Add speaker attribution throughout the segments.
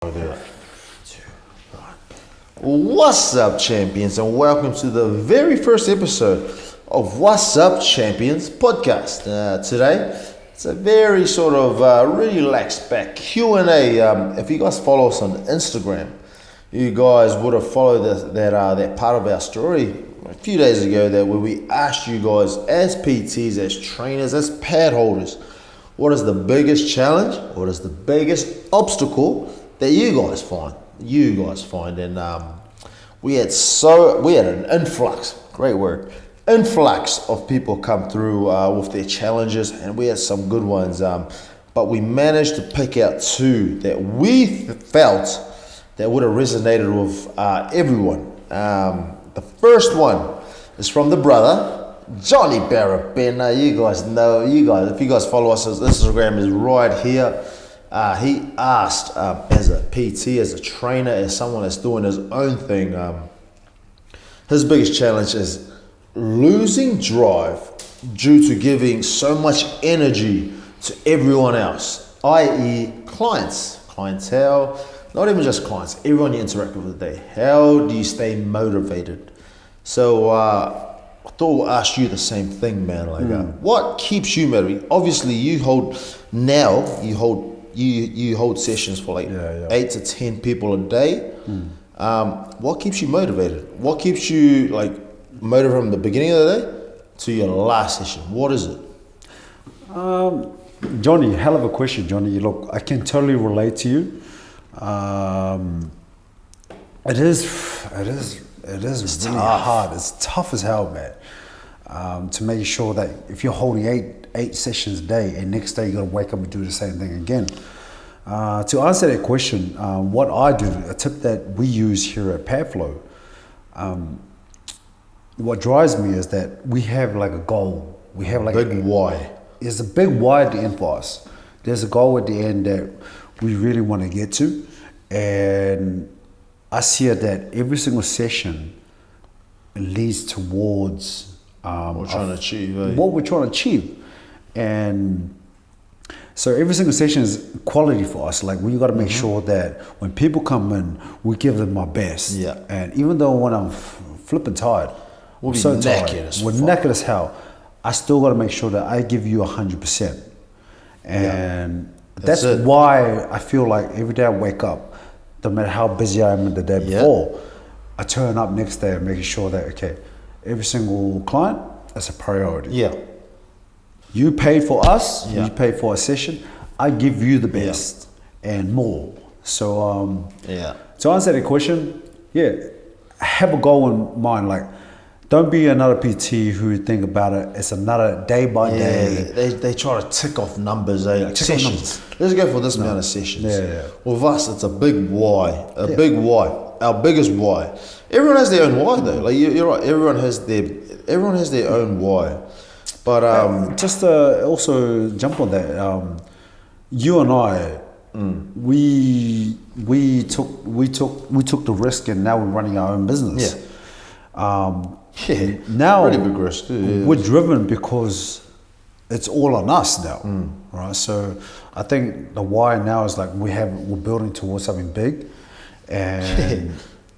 Speaker 1: There. What's up, champions, and welcome to the very first episode of What's Up, Champions podcast. Today, it's a very sort of really relaxed back Q&A. If you guys follow us on Instagram, you guys would have followed that part of our story a few days ago where we asked you guys as PTs, as trainers, as pad holders, what is the biggest challenge? What is the biggest obstacle that you guys find? And we had an influx, great word, influx of people come through with their challenges, and we had some good ones. But we managed to pick out two that we felt that would have resonated with everyone. The first one is from the brother Johnny Barabena. If you guys follow us, his Instagram is right here. He asked, as a PT, as a trainer, as someone that's doing his own thing, his biggest challenge is losing drive due to giving so much energy to everyone else, i.e. clientele, not even just clients, everyone you interact with today. How do you stay motivated? So I thought we'll ask you the same thing, man. What keeps you motivated? Obviously, you hold sessions for 8 to 10 people a day. What keeps you motivated? What keeps you motivated from the beginning of the day to your last session? What is it?
Speaker 2: Johnny, hell of a question, Johnny. Look, I can totally relate to you. It is
Speaker 1: It's
Speaker 2: really
Speaker 1: tough.
Speaker 2: hard. It's tough as hell, man. To make sure that if you're holding eight sessions a day, and next day you got to wake up and do the same thing again. To answer that question, what I do, a tip that we use here at Padflow, what drives me is that we have like a goal. We have like
Speaker 1: Big why.
Speaker 2: There's a big why at the end for us. There's a goal at the end that we really want to get to, and I see it that every single session leads towards
Speaker 1: What we're trying to achieve.
Speaker 2: what we're trying to achieve. And so every single session is quality for us. Like, we got to make sure that when people come in, we give them our best.
Speaker 1: Yeah.
Speaker 2: And even though when I'm flipping tired,
Speaker 1: We'll
Speaker 2: I'm
Speaker 1: be
Speaker 2: so
Speaker 1: knackered
Speaker 2: tired,
Speaker 1: as
Speaker 2: we're
Speaker 1: fuck.
Speaker 2: knackered as hell, I still got to make sure that I give you 100%. And
Speaker 1: That's
Speaker 2: that's
Speaker 1: it.
Speaker 2: why I feel like every day I wake up, no matter how busy I am the day before, I turn up next day and making sure that, okay, every single client is a priority.
Speaker 1: Yeah.
Speaker 2: You paid for us,
Speaker 1: Yeah.
Speaker 2: you paid for a session, I give you the best and more. So to answer that question, have a goal in mind. Like, don't be another PT who think about it as another day by day.
Speaker 1: They try to tick off numbers, like
Speaker 2: tick off
Speaker 1: sessions. Let's go for this amount of sessions.
Speaker 2: Yeah.
Speaker 1: With us, it's a big why. Big why. Our biggest why. Everyone has their own why, though. Like, you're right. Everyone has their own why. But
Speaker 2: Just also jump on that. You and I, we took the risk, and now we're running our own business. Now
Speaker 1: pretty big risk too. Yeah.
Speaker 2: we're driven because it's all on us now, right? So I think the why now is like we're building towards something big, and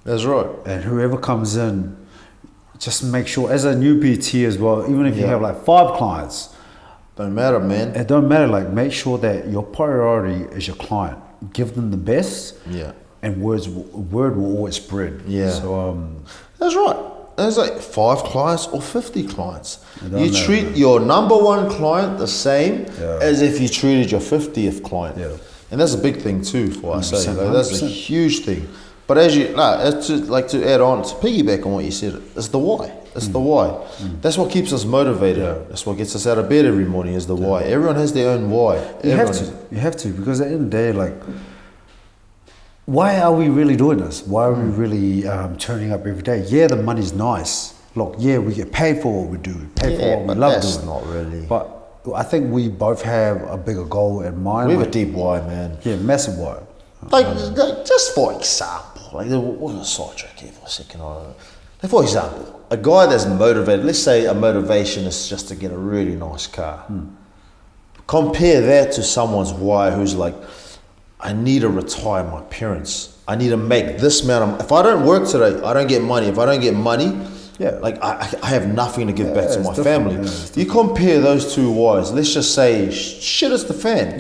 Speaker 1: That's right.
Speaker 2: and whoever comes in, just make sure, as a new PT as well, even if you have like 5 clients,
Speaker 1: Don't matter, man.
Speaker 2: it don't matter. Like, make sure that your priority is your client. Give them the best, and word will always spread.
Speaker 1: Yeah.
Speaker 2: So
Speaker 1: That's right. There's like 5 clients or 50 clients.
Speaker 2: don't
Speaker 1: You
Speaker 2: matter,
Speaker 1: treat
Speaker 2: man.
Speaker 1: your number 1 client the same
Speaker 2: Yeah.
Speaker 1: as if you treated your 50th client.
Speaker 2: Yeah.
Speaker 1: And that's a big thing too for us.
Speaker 2: 100%,
Speaker 1: That's a
Speaker 2: 100%.
Speaker 1: huge thing. But to add on, to piggyback on what you said, it's the why. It's the why. That's what keeps us motivated.
Speaker 2: Yeah.
Speaker 1: That's what gets us out of bed every morning is the why. Everyone has their own why.
Speaker 2: You
Speaker 1: Everyone
Speaker 2: have to, because at the end of the day, like, why are we really doing this? Why are we really turning up every day? Yeah, the money's nice. Look, we get paid for what we do, paid for what we
Speaker 1: but
Speaker 2: love
Speaker 1: that's
Speaker 2: doing.
Speaker 1: not really.
Speaker 2: But I think we both have a bigger goal in mind.
Speaker 1: We have a
Speaker 2: like,
Speaker 1: deep why, man.
Speaker 2: massive why.
Speaker 1: Like, just for example, we're going to sidetrack here for a second. Like, for example, a guy that's motivated, let's say a motivation is just to get a really nice car. Compare that to someone's why who's like, I need to retire my parents. I need to make this amount of. If I don't work today, I don't get money. If I don't get money, like I have nothing to give back to my family. You compare those two whys. Let's just say shit is the fan.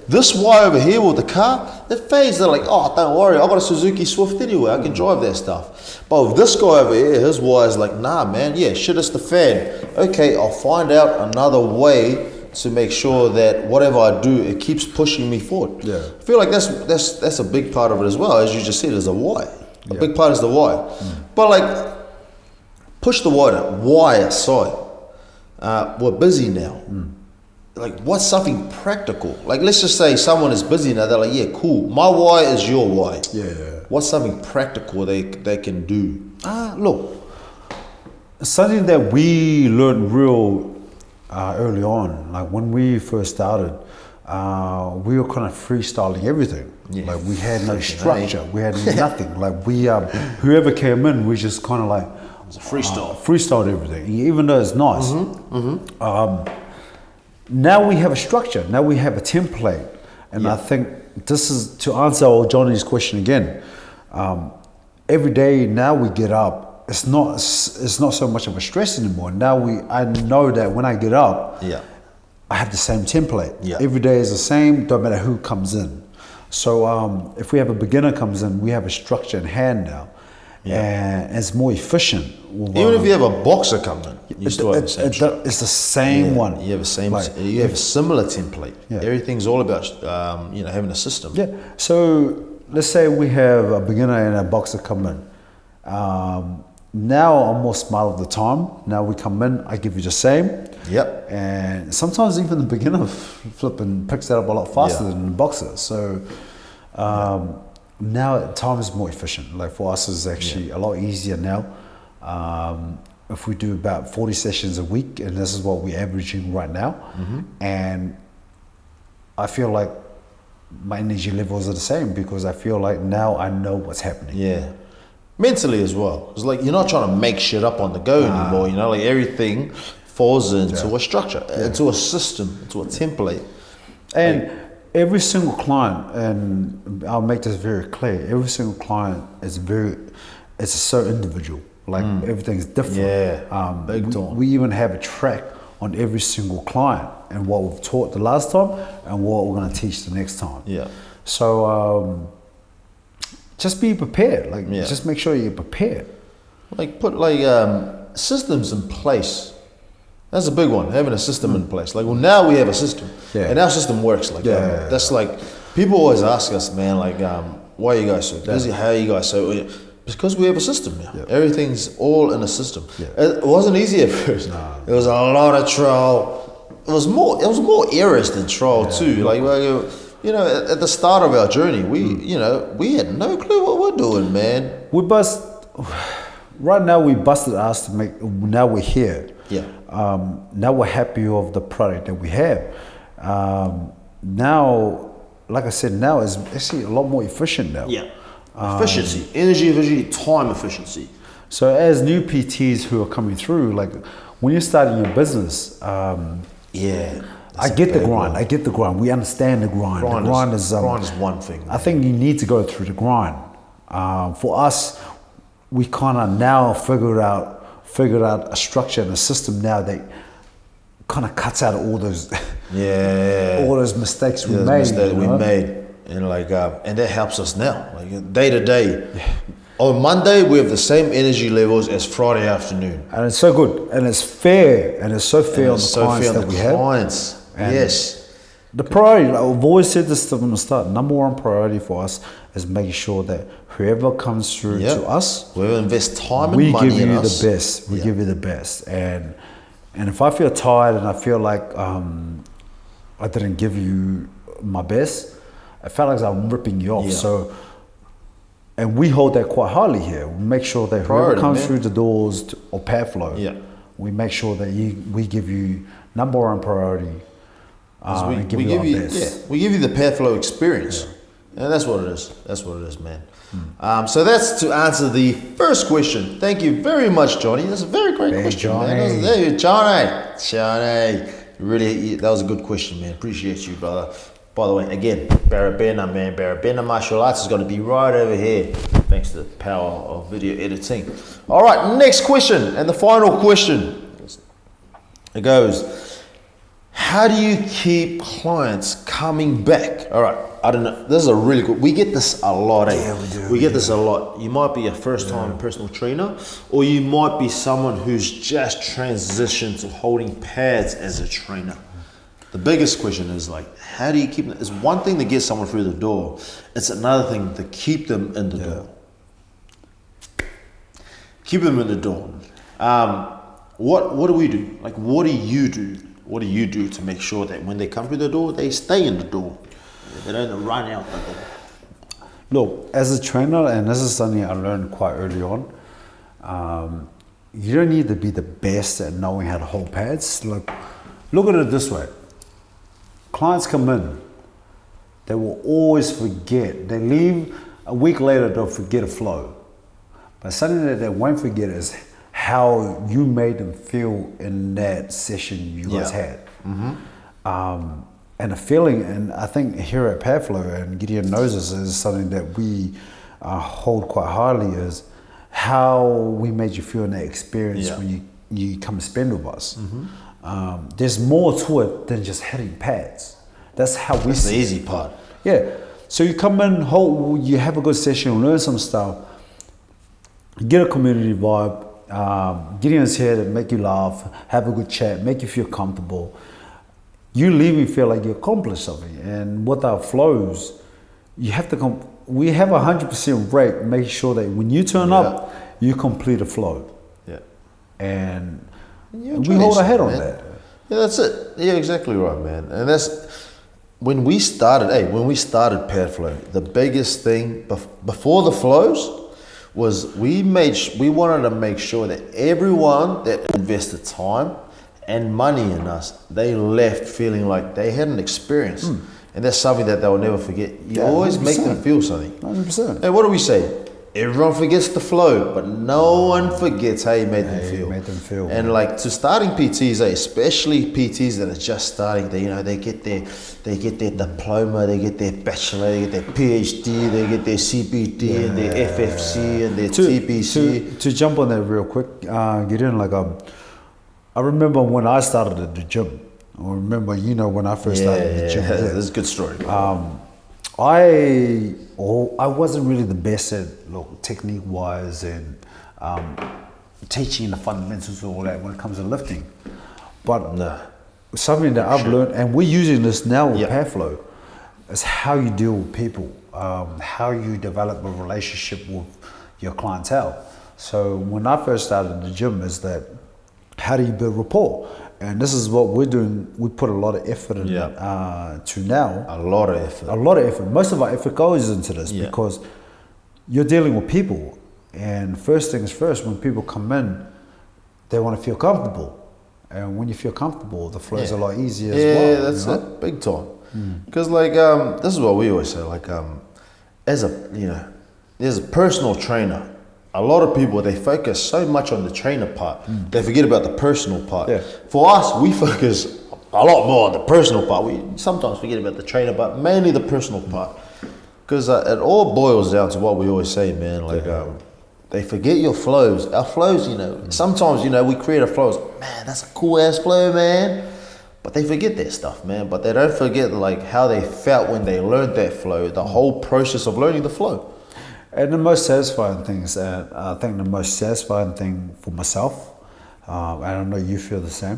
Speaker 1: This why over here with the car, it fades. They're like, oh, don't worry, I got a Suzuki Swift anyway. I can drive that stuff. But with this guy over here, his why is like, nah, man, shit is the fan. Okay, I'll find out another way to make sure that whatever I do, it keeps pushing me forward. I feel like that's a big part of it as well. As you just said, is a why. A big part is the why. But like, push the why aside. We're busy now. Like, what's something practical? Like, let's just say someone is busy now. They're like, yeah, cool. My why is your why. What's something practical they can do?
Speaker 2: Look, something that we learned real early on, like when we first started, we were kind of freestyling everything. Like, we had no structure. We had nothing. Like, whoever came in, we just kind of like,
Speaker 1: it's a freestyle.
Speaker 2: Freestyled everything, even though it's nice. Now we have a structure. Now we have a template, and I think this is to answer old Johnny's question again. Every day now we get up. It's not so much of a stress anymore. Now I know that when I get up, I have the same template. Every day is the same. Don't matter who comes in. So if we have a beginner comes in, we have a structure in hand now. And it's more efficient.
Speaker 1: Even if you have a boxer come in, you still have the same.
Speaker 2: It's the same one.
Speaker 1: You have the same. You have a similar template. Everything's all about having a system.
Speaker 2: So let's say we have a beginner and a boxer come in. Now I'm more smart of the time. Now we come in, I give you the same. And sometimes even the beginner flipping picks that up a lot faster than the boxer. So. Now time is more efficient. Like, for us, it's actually a lot easier now. If we do about 40 sessions a week, and this is what we're averaging right now, and I feel like my energy levels are the same because I feel like now I know what's happening.
Speaker 1: Mentally as well. It's like you're not trying to make shit up on the go anymore. Like, everything falls into a structure, into a system, into a template.
Speaker 2: And every single client, and I'll make this very clear, every single client is so individual. Like, everything's different.
Speaker 1: Big time.
Speaker 2: We even have a track on every single client and what we've taught the last time and what we're going to teach the next time. So just be prepared. Like, just make sure you're prepared.
Speaker 1: Like, put systems in place. That's a big one, having a system in place. Like, well, now we have a system, and our system works. Like, that's like, people always ask us, man, like, why are you guys so busy? How are you guys so? Because we have a system now. Everything's all in a system. It wasn't easy at first. It was a lot of trial. It was more errors than trial too. Like, at the start of our journey, we had no clue what we're doing, man.
Speaker 2: Right now we busted ass to make. Now we're here. Now we're happy of the product that we have. Now, like I said, now is actually a lot more efficient now.
Speaker 1: Efficiency, energy efficiency, time efficiency.
Speaker 2: So as new PTs who are coming through, like, when you're starting your business, I get the grind. I get the grind. We understand the grind. The grind is
Speaker 1: one thing.
Speaker 2: I think you need to go through the grind. For us, we kind of now figured out a structure and a system now that kind of cuts out all those all those mistakes we made.
Speaker 1: And like and that helps us now. Like, day to day. On Monday we have the same energy levels as Friday afternoon.
Speaker 2: And it's so good. And it's fair. And it's so fair on the clients that we have.
Speaker 1: And
Speaker 2: the priority, like I've always said this from the start, number one priority for us is making sure that whoever comes through to us,
Speaker 1: we'll invest time and money in us.
Speaker 2: We give you the best. And if I feel tired and I feel like I didn't give you my best, I felt like I'm ripping you off. So, and we hold that quite highly here. We make sure that whoever comes through the doors or Pathflow, we make sure that we give you number one priority.
Speaker 1: We give you the Pathflow experience. And that's what it is. That's what it is, man. So that's to answer the first question. Thank you very much, Johnny. That's a very great question, man. Johnny. Really, that was a good question, man. Appreciate you, brother. By the way, again, Barabena, man. Barabena Martial Arts is going to be right over here, thanks to the power of video editing. All right, next question, and the final question. It goes, how do you keep clients coming back? All right, I don't know. This is a really good, we get this a lot, eh?
Speaker 2: Yeah, we do.
Speaker 1: We get this a lot. You might be a first-time personal trainer, or you might be someone who's just transitioned to holding pads as a trainer. The biggest question is like, how do you keep them? It's one thing to get someone through the door. It's another thing to keep them in the door. Keep them in the door. What do we do? Like, what do you do? What do you do to make sure that when they come through the door, they stay in the door? They don't run out the door.
Speaker 2: Look, as a trainer, and this is something I learned quite early on, you don't need to be the best at knowing how to hold pads. Look at it this way. Clients come in, they will always forget. They leave, a week later, they'll forget a flow. But something that they won't forget is how you made them feel in that session you guys had. And the feeling, and I think here at Padflow, and Gideon knows this, is something that we hold quite highly, is how we made you feel in that experience when you come and spend with us. There's more to it than just hitting pads. That's how we see
Speaker 1: the easy part.
Speaker 2: Yeah. So you come in, you have a good session, learn some stuff, get a community vibe, Gideon's here to make you laugh, have a good chat, make you feel comfortable. You leave and feel like you accomplished something. And with our flows, you have to we have 100% rate, make sure that when you turn up, you complete a flow.
Speaker 1: Yeah.
Speaker 2: And we hold our head on that.
Speaker 1: Yeah, that's it. Yeah, exactly right, man. And that's when we started. Hey, when we started Padflow, the biggest thing before the flows was we wanted to make sure that everyone that invested time and money in us, they left feeling like they had an experience, and that's something that they'll never forget. You always
Speaker 2: 100%.
Speaker 1: make them feel something.
Speaker 2: 100%.
Speaker 1: And what do we say? Everyone forgets the flow, but no one forgets how you made them feel.
Speaker 2: Made them feel.
Speaker 1: And like to starting PTs, especially PTs that are just starting, they get their diploma, they get their bachelor, they get their PhD, they get their CPD and their FFC and their TPC.
Speaker 2: To jump on that real quick, get in I remember when I started at the gym. I remember, when I first started at the gym.
Speaker 1: Yeah, that's a good story.
Speaker 2: I wasn't really the best at technique wise and teaching the fundamentals and all that when it comes to lifting. But something that I've learned, and we're using this now with Padflow, is how you deal with people, how you develop a relationship with your clientele. So when I first started the gym, is that how do you build rapport? And this is what we're doing. We put a lot of effort in to now.
Speaker 1: A lot of effort.
Speaker 2: A lot of effort. Most of our effort goes into this because you're dealing with people. And first things first, when people come in, they want to feel comfortable. And when you feel comfortable, the flow is a lot easier as well.
Speaker 1: Yeah, that's it. Big time. Because this is what we always say, as a personal trainer, a lot of people, they focus so much on the trainer part, they forget about the personal part.
Speaker 2: Yeah.
Speaker 1: For us, we focus a lot more on the personal part. We sometimes forget about the trainer part, mainly the personal part. Because it all boils down to what we always say, man. They forget your flows. Our flows, sometimes, we create a flow. Man, that's a cool ass flow, man. But they forget that stuff, man. But they don't forget how they felt when they learned that flow, the whole process of learning the flow.
Speaker 2: And the most satisfying thing is that I think the most satisfying thing for myself, and I know you feel the same,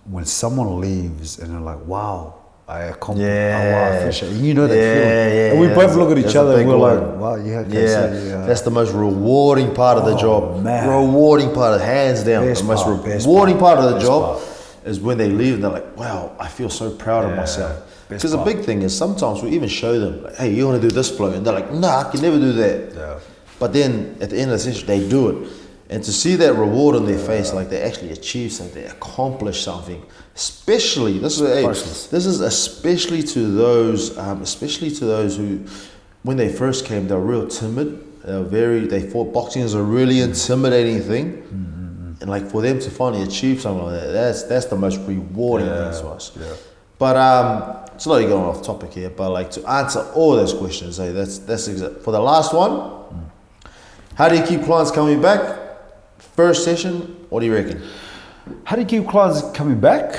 Speaker 2: when someone leaves and they're like, wow, I accomplished, I finished it. And you know that feeling. And we both look at each other and we're like, wow,
Speaker 1: That's the most rewarding part of the job.
Speaker 2: Man.
Speaker 1: Rewarding part, hands down.
Speaker 2: Best
Speaker 1: the most
Speaker 2: part, best
Speaker 1: rewarding part of the
Speaker 2: best
Speaker 1: job
Speaker 2: part.
Speaker 1: is when they leave and they're like, wow, I feel so proud of myself. Because the big thing is sometimes we even show them, like, hey, you want to do this flow? And they're like, nah, I can never do that.
Speaker 2: Yeah.
Speaker 1: But then at the end of the session, they do it. And to see that reward on their face, like they actually achieved something, they accomplished something, especially, this is especially to those who, when they first came, they were real timid. They thought boxing is a really intimidating thing. And for them to finally achieve something like that, that's the most rewarding thing to us. But it's not going off topic here. But like to answer all those questions, hey, that's exact. For the last one, how do you keep clients coming back? First session, what do you reckon?
Speaker 2: How do you keep clients coming back?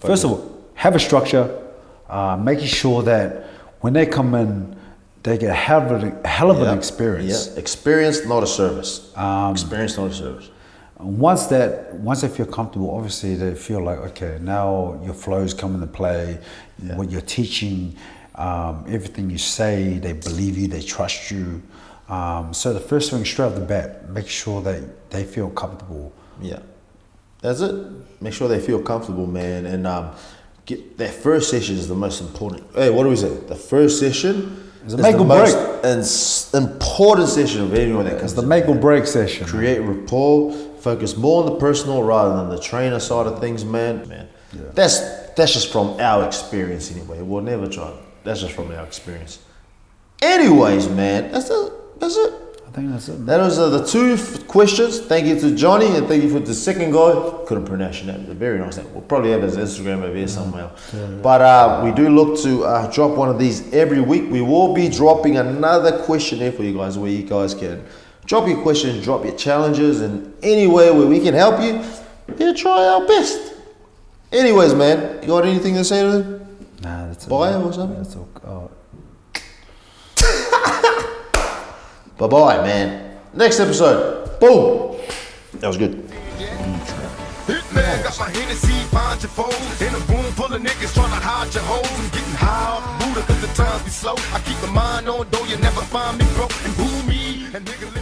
Speaker 2: First of all, have a structure, making sure that when they come in, they get a hell of an experience.
Speaker 1: Yeah, experience, not a service. Experience, not a service.
Speaker 2: Once they feel comfortable, obviously they feel like, okay, now your flows come into play, what you're teaching, everything you say, they believe you, they trust you. So the first thing straight off the bat, make sure that they feel comfortable.
Speaker 1: Yeah, that's it. Make sure they feel comfortable, man, and get that first session is the most important. Hey, what do we say? The first session is
Speaker 2: make
Speaker 1: the
Speaker 2: or
Speaker 1: most important session of anyone that comes.
Speaker 2: It's the make or break session.
Speaker 1: Create rapport, focus more on the personal rather than the trainer side of things, man. Yeah. That's just from our experience anyway. We'll never try. That's just from our experience. Anyways, man, that's it.
Speaker 2: I think that's it, man.
Speaker 1: That was the two questions. Thank you to Johnny and thank you for the second guy. Couldn't pronounce your name. It's a very nice name. We'll probably have his Instagram over here somewhere. But we do look to drop one of these every week. We will be dropping another questionnaire for you guys where you guys can drop your questions, drop your challenges, and anywhere where we can help you, we'll try our best. Anyways, man, you got anything to say to them?
Speaker 2: Nah, that's it.
Speaker 1: Bye or something?
Speaker 2: That's all.
Speaker 1: Bye-bye, man. Next episode. Boom. That was good.
Speaker 3: Hitman got my Hennessy, find your foes. In a room full of niggas trying to hide your hoes. I'm getting high off Buddha cause the times be slow. I keep my mind on, though you never find me broke. And boo me, and nigga